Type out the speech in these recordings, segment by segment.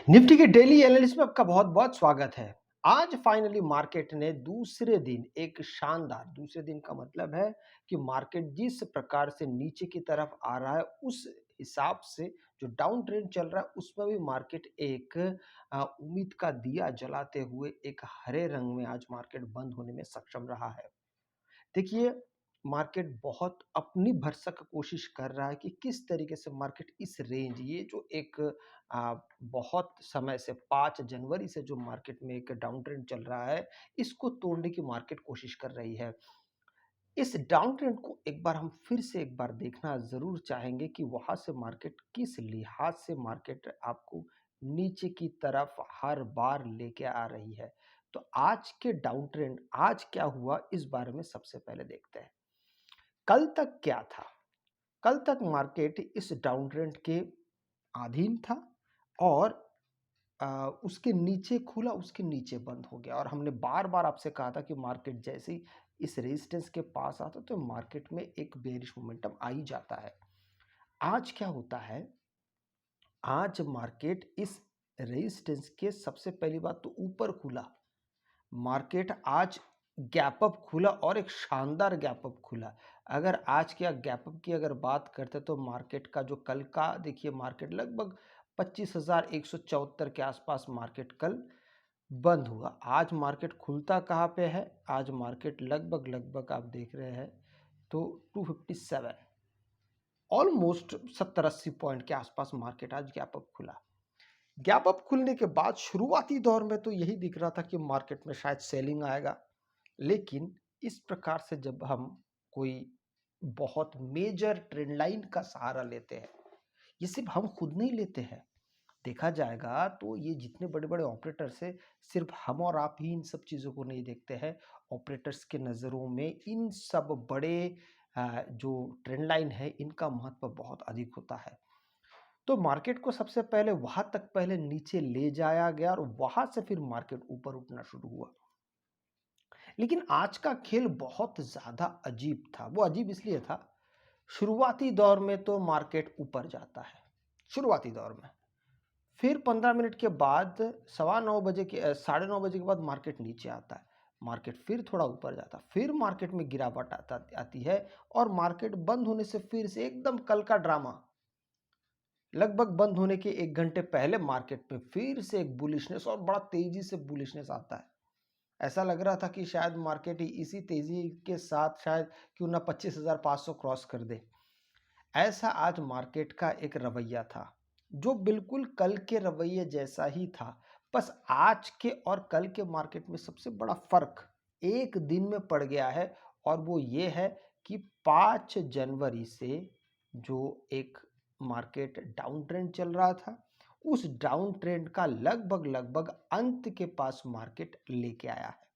Nifty के daily analysis में आपका बहुत बहुत स्वागत है। आज फाइनली मार्केट ने दूसरे दिन एक शानदार दूसरे दिन का मतलब है कि मार्केट जिस प्रकार से नीचे की तरफ आ रहा है उस हिसाब से जो डाउन ट्रेंड चल रहा है उसमें भी मार्केट एक उम्मीद का दिया जलाते हुए एक हरे रंग में आज मार्केट बंद होने में सक्षम रहा है। देखिए, मार्केट बहुत अपनी भरसक कोशिश कर रहा है कि किस तरीके से मार्केट इस रेंज ये जो एक बहुत समय से 5 जनवरी से जो मार्केट में एक डाउन ट्रेंड चल रहा है, इसको तोड़ने की मार्केट कोशिश कर रही है। इस डाउन ट्रेंड को एक बार हम फिर से एक बार देखना ज़रूर चाहेंगे कि वहाँ से मार्केट किस लिहाज से मार्केट आपको नीचे की तरफ हर बार लेके आ रही है। तो आज के डाउन ट्रेंड आज क्या हुआ इस बारे में सबसे पहले देखते हैं। कल तक क्या था? कल तक मार्केट इस डाउन ट्रेंड के अधीन था और उसके नीचे खुला, उसके नीचे बंद हो गया और हमने बार-बार आपसे कहा था कि मार्केट जैसे ही इस रेजिस्टेंस के पास आता तो मार्केट में एक बेयरिश मोमेंटम आ ही जाता है। आज क्या होता है? आज मार्केट इस रेजिस्टेंस के सबसे पहली बात तो ऊपर खुला। मार्केट आज गैप अप खुला और एक शानदार गैप अप खुला। अगर आज के गैप अप की अगर बात करते तो मार्केट का जो कल का देखिए मार्केट लगभग 25,174 के आसपास मार्केट कल बंद हुआ। आज मार्केट खुलता कहाँ पे है? आज मार्केट लगभग आप देख रहे हैं तो 257 ऑलमोस्ट 70-80 पॉइंट के आसपास मार्केट आज गैप अप खुला। गैप अप खुलने के बाद शुरुआती दौर में तो यही दिख रहा था कि मार्केट में शायद सेलिंग आएगा। लेकिन इस प्रकार से जब हम कोई बहुत मेजर ट्रेंड लाइन का सहारा लेते हैं, ये सिर्फ हम खुद नहीं लेते हैं। देखा जाएगा तो ये जितने बड़े-बड़े ऑपरेटर्स हैं, सिर्फ हम और आप ही इन सब चीज़ों को नहीं देखते हैं। ऑपरेटर्स के नज़रों में इन सब बड़े जो ट्रेंड लाइन है, इनका महत्व बहुत अधिक होता है। तो मार्केट को सबसे पहले वहाँ तक पहले नीचे ले जाया गया और वहाँ से फिर मार्केट ऊपर उठना शुरू हुआ। लेकिन आज का खेल बहुत ज़्यादा अजीब था। वो अजीब इसलिए था, शुरुआती दौर में तो मार्केट ऊपर जाता है, शुरुआती दौर में। फिर 15 मिनट के बाद सवा 9 बजे के साढ़े 9 बजे के बाद मार्केट नीचे आता है। मार्केट फिर थोड़ा ऊपर जाता है, फिर मार्केट में गिरावट आती है और मार्केट बंद होने से फिर से एकदम कल का ड्रामा लगभग बंद होने के 1 घंटे पहले मार्केट में फिर से एक बुलिशनेस और बड़ा तेज़ी से बुलिशनेस आता है। ऐसा लग रहा था कि शायद मार्केट इसी तेज़ी के साथ शायद क्यों ना 25,500 क्रॉस कर दे। ऐसा आज मार्केट का एक रवैया था, जो बिल्कुल कल के रवैये जैसा ही था। बस आज के और कल के मार्केट में सबसे बड़ा फ़र्क एक दिन में पड़ गया है और वो ये है कि 5 जनवरी से जो एक मार्केट डाउन ट्रेंड चल रहा था, उस डाउन ट्रेंड का लगभग अंत के पास मार्केट लेके आया है।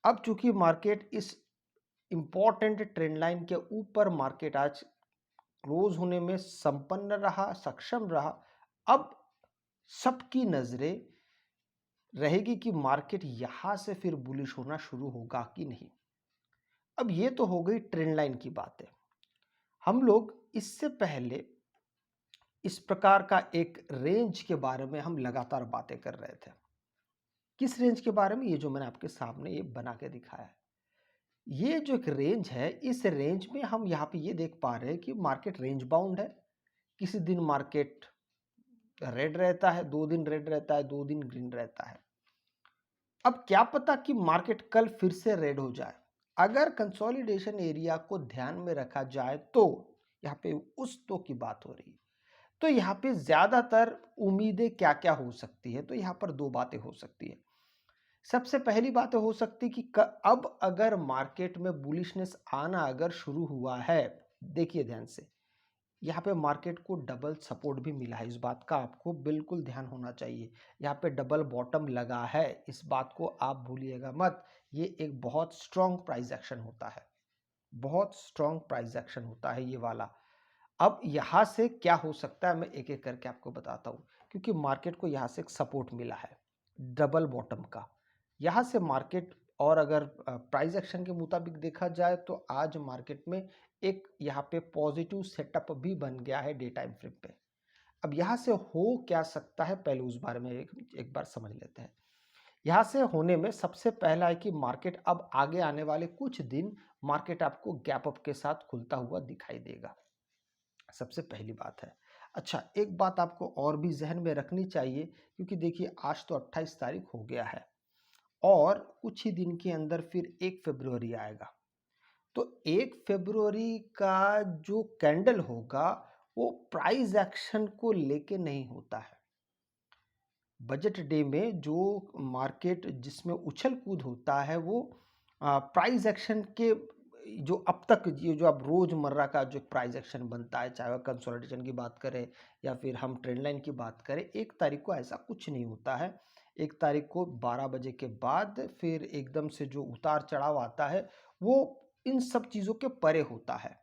अब चूंकि मार्केट इस इंपॉर्टेंट ट्रेंड लाइन के ऊपर मार्केट आज क्लोज होने में संपन्न रहा, सक्षम रहा। अब सबकी नजरें रहेगी कि मार्केट यहां से फिर बुलिश होना शुरू होगा कि नहीं। अब ये तो हो गई ट्रेंड लाइन की बातें। हम लोग इससे पहले इस प्रकार का एक रेंज के बारे में हम लगातार बातें कर रहे थे। किस रेंज के बारे में? ये जो मैंने आपके सामने ये बना के दिखाया है, ये जो एक रेंज है, इस रेंज में हम यहाँ पे ये देख पा रहे हैं कि मार्केट रेंज बाउंड है। किसी दिन मार्केट रेड रहता है, 2 दिन रेड रहता है, 2 दिन ग्रीन रहता है। अब क्या पता कि मार्केट कल फिर से रेड हो जाए। अगर कंसोलिडेशन एरिया को ध्यान में रखा जाए तो यहाँ पे उस तो की बात हो रही है। तो यहाँ पे ज्यादातर उम्मीदें क्या-क्या हो सकती है? तो यहाँ पर 2 बातें हो सकती है। सबसे पहली बात हो सकती कि अब अगर मार्केट में बुलिशनेस आना अगर शुरू हुआ है, देखिए ध्यान से, यहाँ पे मार्केट को डबल सपोर्ट भी मिला है। इस बात का आपको बिल्कुल ध्यान होना चाहिए। यहाँ पे डबल बॉटम लगा है, इस बात को आप भूलिएगा मत। ये एक बहुत स्ट्रॉन्ग प्राइस एक्शन होता है, बहुत स्ट्रॉन्ग प्राइस एक्शन होता है ये वाला। अब यहाँ से क्या हो सकता है मैं एक एक करके आपको बताता हूँ, क्योंकि मार्केट को यहाँ से एक सपोर्ट मिला है डबल बॉटम का। यहाँ से मार्केट और अगर प्राइस एक्शन के मुताबिक देखा जाए तो आज मार्केट में एक यहाँ पे पॉजिटिव सेटअप भी बन गया है डे टाइम फ्रेम पे। अब यहाँ से हो क्या सकता है, पहले उस बारे में एक बार समझ लेते हैं। यहाँ से होने में सबसे पहला है कि मार्केट अब आगे आने वाले कुछ दिन मार्केट आपको गैप अप के साथ खुलता हुआ दिखाई देगा, सबसे पहली बात है। अच्छा, एक बात आपको और भी ज़हन में रखनी चाहिए, क्योंकि देखिए आज तो 28 तारीख हो गया है और कुछ ही दिन के अंदर फिर 1 फ़रवरी आएगा। तो 1 फ़रवरी का जो कैंडल होगा वो प्राइस एक्शन को लेके नहीं होता है। बजट डे में जो मार्केट जिसमें उछल-कूद होता है वो प्राइस एक्शन के जो अब तक ये जो अब रोज़मर्रा का जो प्राइस एक्शन बनता है, चाहे वह कंसोलिडेशन की बात करें या फिर हम ट्रेंड लाइन की बात करें, 1 तारीख को ऐसा कुछ नहीं होता है। 1 तारीख को 12 बजे के बाद फिर एकदम से जो उतार-चढ़ाव आता है, वो इन सब चीज़ों के परे होता है।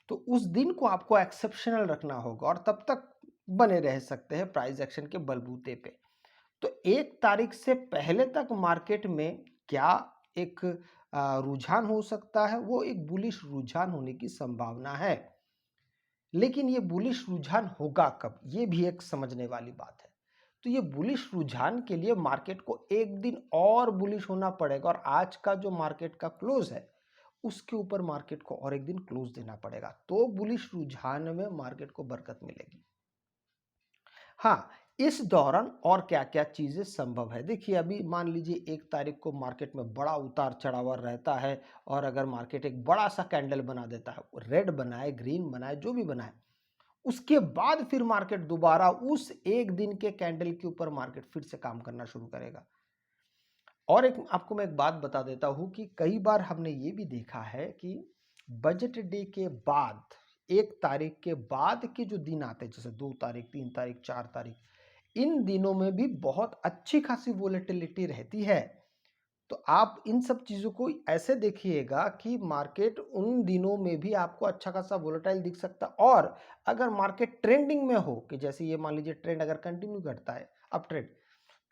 तो उस दिन को आपको एक्सेप्शनल रखना होगा और तब तक बने रह सकते हैं प्राइस एक्शन के बलबूते पे। तो 1 तारीख से पहले तक मार्केट में क्या एक रुझान हो सकता है, वो एक बुलिश रुझान होने की संभावना है। लेकिन ये बुलिश रुझान होगा कब? ये भी एक समझने वाली बात है। तो ये बुलिश रुझान के लिए मार्केट को एक दिन और बुलिश होना पड़ेगा और आज का जो मार्केट का क्लोज़ है, उसके ऊपर मार्केट को और एक दिन क्लोज़ देना पड़ेगा। तो बुलिश रुझान में मार्केट को बरकत मिलेगी। हाँ, इस दौरान और क्या-क्या चीज़ें संभव है? देखिए, अभी मान लीजिए 1 तारीख को मार्केट में बड़ा उतार-चढ़ाव रहता है और अगर मार्केट एक बड़ा-सा कैंडल बना देता है, रेड बनाए, ग्रीन बनाए, जो भी बनाए, उसके बाद फिर मार्केट दोबारा उस 1 दिन के कैंडल के ऊपर मार्केट फिर से काम करना शुरू करेगा। और एक आपको मैं एक बात बता देता हूँ कि कई बार हमने ये भी देखा है कि बजट डे के बाद 1 तारीख के बाद के जो दिन आते हैं, जैसे 2 तारीख, 3 तारीख, 4 तारीख, इन दिनों में भी बहुत अच्छी खासी वोलेटिलिटी रहती है। तो आप इन सब चीज़ों को ऐसे देखिएगा कि मार्केट उन दिनों में भी आपको अच्छा खासा वोलेटाइल दिख सकता है और अगर मार्केट ट्रेंडिंग में हो, कि जैसे ये मान लीजिए ट्रेंड अगर कंटिन्यू करता है अप ट्रेंड,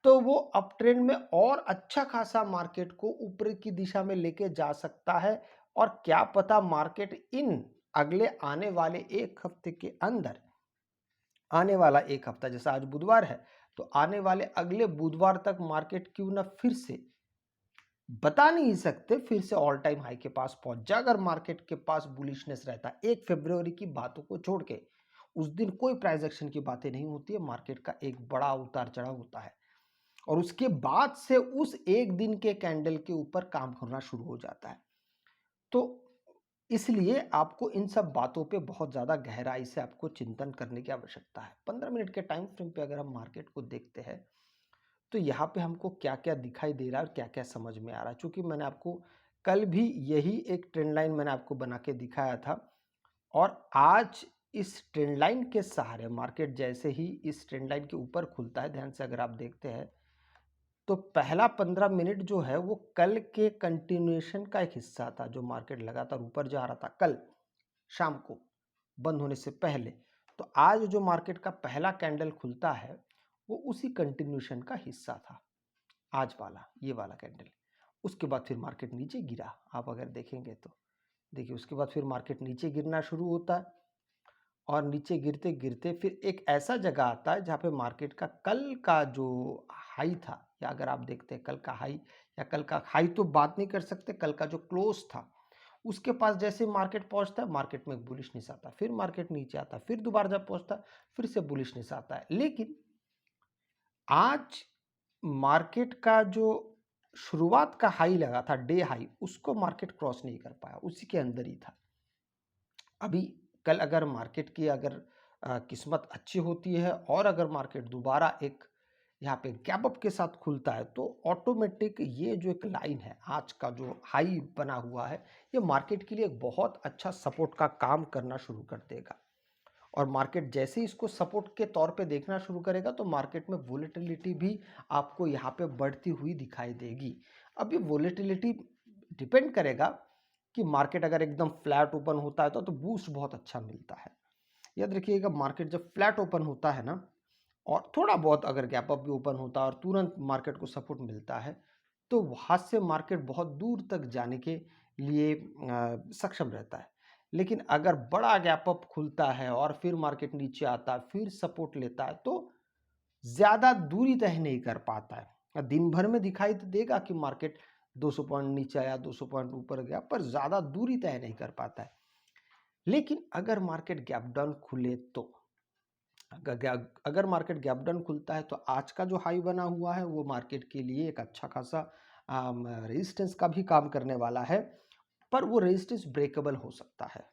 तो वो अप ट्रेंड में और अच्छा खासा मार्केट को ऊपर की दिशा में लेके जा सकता है और क्या पता मार्केट इन अगले आने वाले 1 हफ्ते के अंदर, आने वाला 1 हफ्ता, जैसे आज बुधवार है, तो आने वाले अगले बुधवार तक मार्केट क्यों ना फिर से, बता नहीं सकते, फिर से ऑल टाइम हाई के पास पहुंच जाए। अगर मार्केट के पास बुलिशनेस रहता है 1 फरवरी की बातों को छोड़ के, उस दिन कोई प्राइस एक्शन की बातें नहीं होती है, मार्केट का एक बड़ा उतार चढ़ाव होता है और उसके बाद से उस एक दिन के कैंडल के ऊपर काम करना शुरू हो जाता है। तो इसलिए आपको इन सब बातों पे बहुत ज़्यादा गहराई से आपको चिंतन करने की आवश्यकता है। 15 मिनट के टाइम फ्रेम पे अगर हम मार्केट को देखते हैं, तो यहाँ पे हमको क्या-क्या दिखाई दे रहा है और क्या-क्या समझ में आ रहा है। चूँकि मैंने आपको कल भी यही एक ट्रेंड लाइन मैंने आपको बना के दिखाया था और आज इस ट्रेंड लाइन के सहारे मार्केट जैसे ही इस ट्रेंड लाइन के ऊपर खुलता है, ध्यान से अगर आप देखते हैं, तो पहला 15 मिनट जो है वो कल के कंटिन्यूएशन का एक हिस्सा था, जो मार्केट लगातार ऊपर जा रहा था कल शाम को बंद होने से पहले। तो आज जो मार्केट का पहला कैंडल खुलता है, वो उसी कंटिन्यूएशन का हिस्सा था, आज वाला, ये वाला कैंडल। उसके बाद फिर मार्केट नीचे गिरा, आप अगर देखेंगे तो। देखिए, उसके बाद फिर मार्केट नीचे गिरना शुरू होता है और नीचे गिरते-गिरते फिर एक ऐसा जगह आता है जहाँ पे मार्केट का कल का जो हाई था, या अगर आप देखते हैं कल का हाई, या कल का हाई तो बात नहीं कर सकते, कल का जो क्लोज था, उसके पास जैसे मार्केट पहुंचता है, मार्केट में एक बुलिशनेस आता है, फिर मार्केट नीचे आता है, फिर दोबारा जब पहुंचता है, फिर से बुलिशनेस आता है। लेकिन आज मार्केट का जो शुरुआत का हाई लगा था, डे हाई, उसको मार्केट क्रॉस नहीं कर पाया, उसी के अंदर ही था। अभी कल अगर मार्केट की अगर किस्मत अच्छी होती है और अगर मार्केट दोबारा एक यहाँ पे गैप अप के साथ खुलता है, तो ऑटोमेटिक ये जो एक लाइन है, आज का जो हाई बना हुआ है, ये मार्केट के लिए एक बहुत अच्छा सपोर्ट का काम करना शुरू कर देगा और मार्केट जैसे ही इसको सपोर्ट के तौर पे देखना शुरू करेगा, तो मार्केट में वोलेटिलिटी भी आपको यहाँ पे बढ़ती हुई दिखाई देगी। अब ये वोलेटिलिटी डिपेंड करेगा कि मार्केट अगर एकदम फ्लैट ओपन होता है तो बूस्ट बहुत अच्छा मिलता है। याद रखिएगा, मार्केट जब फ्लैट ओपन होता है ना और थोड़ा बहुत अगर गैप अप भी ओपन होता है और तुरंत मार्केट को सपोर्ट मिलता है, तो वहाँ से मार्केट बहुत दूर तक जाने के लिए सक्षम रहता है। लेकिन अगर बड़ा गैप अप खुलता है और फिर मार्केट नीचे आता है, फिर सपोर्ट लेता है, तो ज़्यादा दूरी तय नहीं कर पाता है। दिन भर में दिखाई तो देगा कि मार्केट 200 पॉइंट नीचे आया, 200 पॉइंट ऊपर गया, पर ज़्यादा दूरी तय नहीं कर पाता है। लेकिन अगर मार्केट गैप डाउन खुले तो अगर मार्केट गैप डाउन खुलता है तो आज का जो हाई बना हुआ है वो मार्केट के लिए एक अच्छा खासा रेजिस्टेंस का भी काम करने वाला है, पर वो रेजिस्टेंस ब्रेकेबल हो सकता है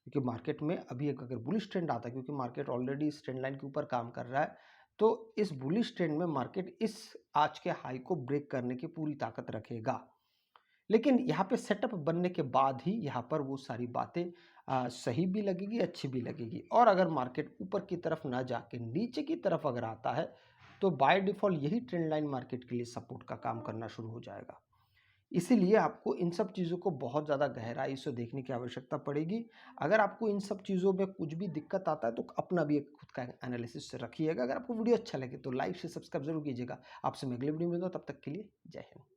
क्योंकि मार्केट में अभी एक अगर बुलिश ट्रेंड आता है, क्योंकि मार्केट ऑलरेडी इस ट्रेंड लाइन के ऊपर काम कर रहा है, तो इस बुलिश ट्रेंड में मार्केट इस आज के हाई को ब्रेक करने की पूरी ताकत रखेगा। लेकिन यहाँ पे सेटअप बनने के बाद ही यहाँ पर वो सारी बातें सही भी लगेगी, अच्छी भी लगेगी। और अगर मार्केट ऊपर की तरफ ना जाके नीचे की तरफ अगर आता है, तो बाय डिफ़ॉल्ट यही ट्रेंड लाइन मार्केट के लिए सपोर्ट का काम करना शुरू हो जाएगा। इसीलिए आपको इन सब चीज़ों को बहुत ज़्यादा गहराई से देखने की आवश्यकता पड़ेगी। अगर आपको इन सब चीज़ों में कुछ भी दिक्कत आता है, तो अपना भी एक खुद का एनालिसिस रखिएगा। अगर आपको वीडियो अच्छा लगे तो लाइक, शेयर, सब्सक्राइब ज़रूर कीजिएगा। आपसे मैं अगली वीडियो में मिलूँगा, तब तक के लिए जय हिंद।